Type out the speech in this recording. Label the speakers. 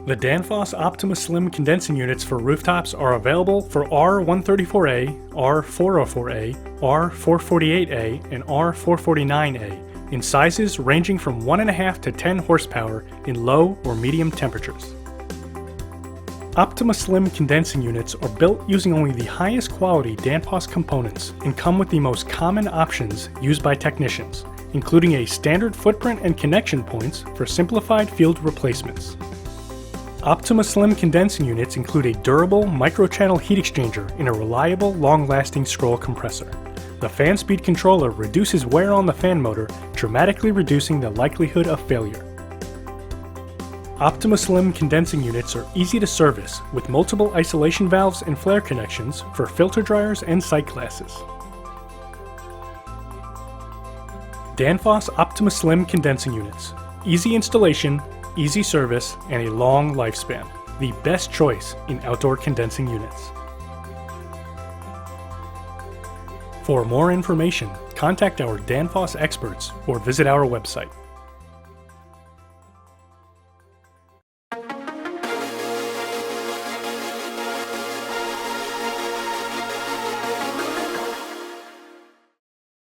Speaker 1: The Danfoss Optyma Slim condensing units for rooftops are available for R134A, R404A, R448A, and R449A in sizes ranging from 1.5 to 10 horsepower in low or medium temperatures. Optyma Slim condensing units are built using only the highest quality Danfoss components and come with the most common options used by technicians, including a standard footprint and connection points for simplified field replacements. Optyma Slim condensing units include a durable microchannel heat exchanger and a reliable, long-lasting scroll compressor. The fan speed controller reduces wear on the fan motor, dramatically reducing the likelihood of failure. Optyma Slim condensing units are easy to service with multiple isolation valves and flare connections for filter dryers and sight glasses. Danfoss Optyma Slim condensing units. Easy installation, easy service, and a long lifespan. The best choice in outdoor condensing units. For more information, contact our Danfoss experts or visit our website.